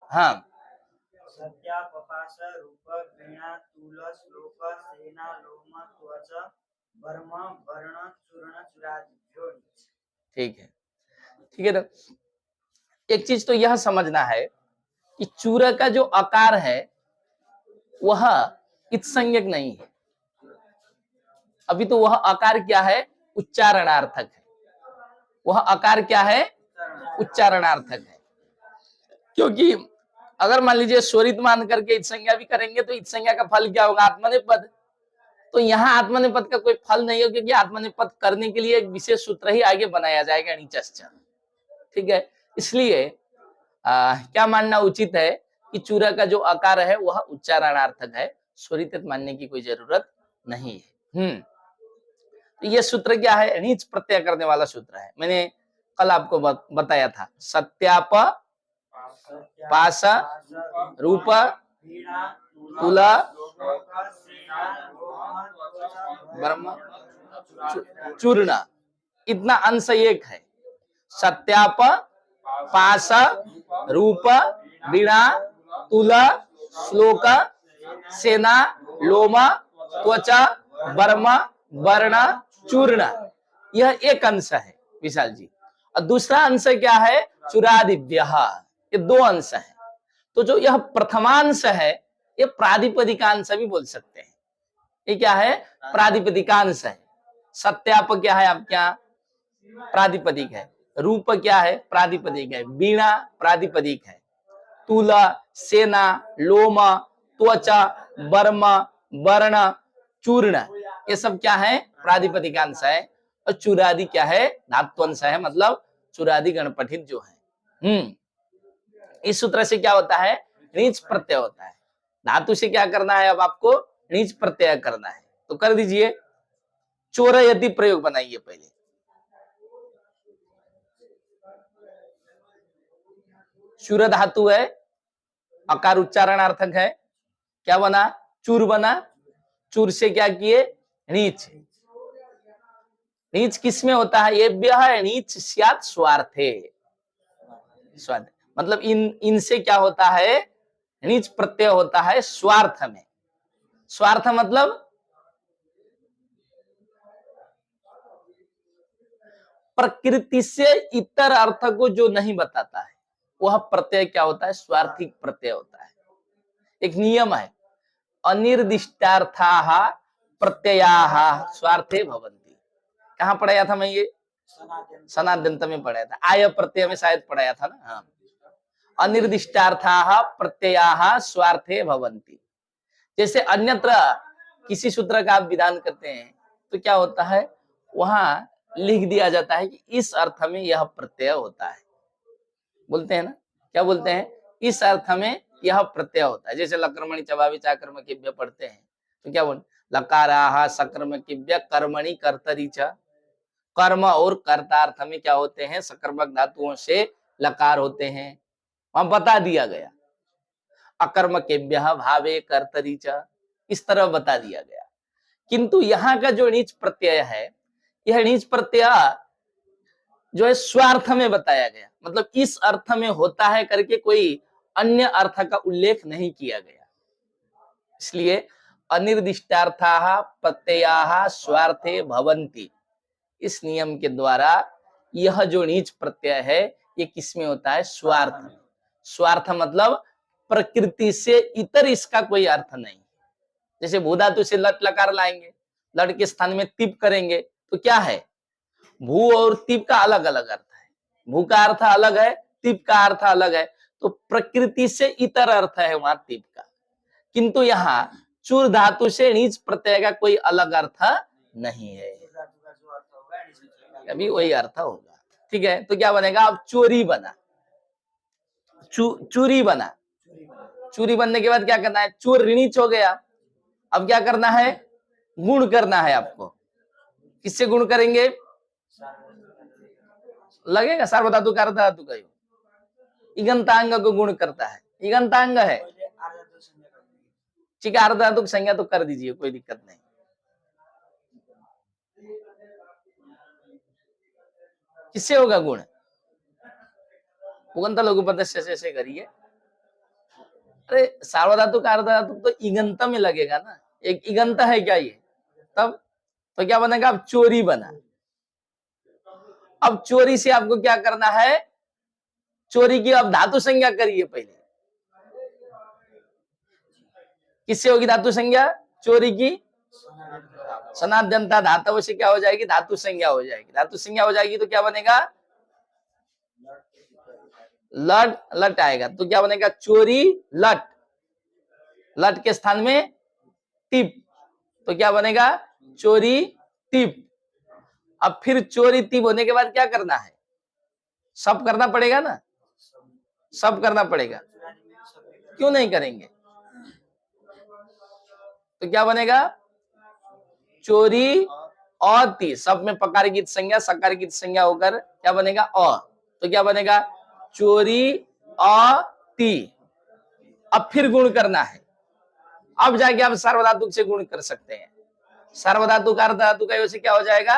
हाँ, सत्या पपास रूप वीणा तूल श्लोक सेना लोम त्वच वर्म वर्ण चूर्ण चुरादिभ्यो नीच। ठीक है, ठीक है ना। एक चीज तो यह समझना है कि चूर का जो आकार है वह इत्संज्ञक नहीं है। अभी तो वह आकार क्या है, उच्चारणार्थक है। वह आकार क्या है, उच्चारणार्थक है। क्योंकि अगर मान लीजिए स्वरित मान करके इत्संज्ञा भी करेंगे तो इत्संज्ञा का फल क्या होगा, आत्मनेपद। तो यहाँ आत्मनेपद का कोई फल नहीं है, क्योंकि आत्मनेपद करने के लिए एक विशेष सूत्र ही आगे बनाया जाएगा, नीचश्च। ठीक है, इसलिए क्या मानना उचित है कि चूरा का जो आकार है वह उच्चारणार्थक है, स्वरित मानने की कोई जरूरत नहीं है। तो ये सूत्र क्या है, नीच प्रत्यय करने वाला सूत्र है। मैंने कल आपको बताया था, सत्याप पास रूप तुल ब्रह्म चूर्ण, इतना अंश एक है। सत्याप पास रूप वीणा तुल श्लोक सेना लोम त्वच वर्म वर्ण चूर्ण, यह एक अंश है विशाल जी। और दूसरा अंश क्या है, चुरादिभ्य, ये दो अंश है। तो जो यह प्रथमांश है ये प्रातिपदिकांश भी बोल सकते हैं। ये क्या है, प्रातिपदिकांश है। सत्याप क्या है आपके यहाँ, प्रातिपदिक है। रूप क्या है, प्रातिपदिक है। वीणा प्रातिपदिक है। तुला सेना लोम त्वचा वर्म वर्ण चूर्ण, ये सब क्या है, प्रातिपदिकांश है। और चुरादि क्या है, धात्वंश है, मतलब चुरादि गणपठित जो है। इस सूत्र से क्या होता है, नीच प्रत्यय होता है। धातु से क्या करना है, अब आपको नीच प्रत्यय करना है। तो कर दीजिए, चोरयति प्रयोग बनाइए पहले। चूर धातु है, अकार उच्चारणार्थक है, क्या बना, चूर बना। चूर से क्या किए, नीच। नीच किसमें होता है, ये है नीच स्यात् स्वार्थे, स्वार्थ मतलब इनसे क्या होता है, नीच प्रत्यय होता है स्वार्थ में। स्वार्थ मतलब प्रकृति से इतर अर्थ को जो नहीं बताता है, वह प्रत्यय क्या होता है, स्वार्थिक प्रत्यय होता है। एक नियम है, अनिर्दिष्टार्थाः प्रत्ययाः स्वार्थे भवन्ति। कहाँ पढ़ाया था मैं ये, सनातन में पढ़ाया था, आय प्रत्यय में शायद पढ़ाया था ना। हाँ, अनिर्दिष्टार्थाः प्रत्ययाः स्वार्थे भवन्ति। जैसे अन्यत्र किसी सूत्र का आप विधान करते हैं तो क्या होता है, वहां लिख दिया जाता है कि इस अर्थ में यह प्रत्यय होता है। बोलते हैं ना, क्या बोलते हैं, इस अर्थ में यह प्रत्यय होता है। जैसे लकर्मणि चबावी चाकर्मकिभ्य पढ़ते हैं तो क्या बोल, लकाराः सकर्मकिभ्य कर्मणि कर्तरि च। कर्म और कर्तार्थ में क्या होते हैं, सकर्मक धातुओं से लकार होते हैं, वहां बता दिया गया। अकर्मकेभ्य भावे कर्तरि च, इस तरह बता दिया गया। किंतु यहाँ का जो नीच प्रत्यय है, यह नीच प्रत्यय जो है स्वार्थ में बताया गया, मतलब इस अर्थ में होता है करके कोई अन्य अर्थ का उल्लेख नहीं किया गया। इसलिए अनिर्दिष्टार्थाः प्रत्ययाः स्वार्थे भवन्ति, इस नियम के द्वारा यह जो नीच प्रत्यय है ये किसमें होता है, स्वार्थ में। स्वार्थ मतलब प्रकृति से इतर इसका कोई अर्थ नहीं। जैसे भू धातु से लट लकार लाएंगे, लट के स्थान में तिप करेंगे तो क्या है, भू और तिप का अलग अलग अर्थ है। भू का अर्थ अलग है, तिप का अर्थ अलग है। तो प्रकृति से इतर अर्थ है वहां तिप का। किंतु यहाँ चूर धातु से नीच प्रत्यय का कोई अलग अर्थ नहीं है, अभी वही अर्थ होगा। ठीक है, तो क्या बनेगा, अब चोरी बना, चूरी बना। चूरी बनने के बाद क्या करना है, चूर ऋणीच हो गया। अब क्या करना है, गुण करना है आपको। किससे गुण करेंगे, लगेगा सार्वधातु का अर्ध धातु का इगंतांग को गुण करता है, इगंतांग है। ठीक है, अर्ध धातु की संज्ञा तो कर दीजिए, कोई दिक्कत नहीं। किससे होगा गुण, उगंत लघुपद से करिए। अरे सार्वधातुक का अर्धधातुक तो इगंत में लगेगा ना, एक इगंत है क्या ये, तब तो क्या बनेगा, अब चोरी बना। अब चोरी से आपको क्या करना है, चोरी की अब धातु संज्ञा करिए पहले। किससे होगी धातु संज्ञा, चोरी की सनाद्यंता धातु से क्या हो जाएगी, धातु संज्ञा हो जाएगी। धातु संज्ञा हो जाएगी तो क्या बनेगा, लट, लट आएगा तो क्या बनेगा, चोरी लट, लट के स्थान में टिप, तो क्या बनेगा, चोरी टिप। अब फिर चोरी टिप होने के बाद क्या करना है, सब करना पड़ेगा ना, सब करना पड़ेगा, क्यों नहीं करेंगे। तो क्या बनेगा, चोरी और ती, सब में पकार की संज्ञा सकार की संज्ञा होकर क्या बनेगा, अ, तो क्या बनेगा, चोरी अ ती। अब फिर गुण करना है, अब जाके आप सार्वधातुक से गुण कर सकते हैं। सार्वधातुक अर्धधातुक का वैसे क्या हो जाएगा,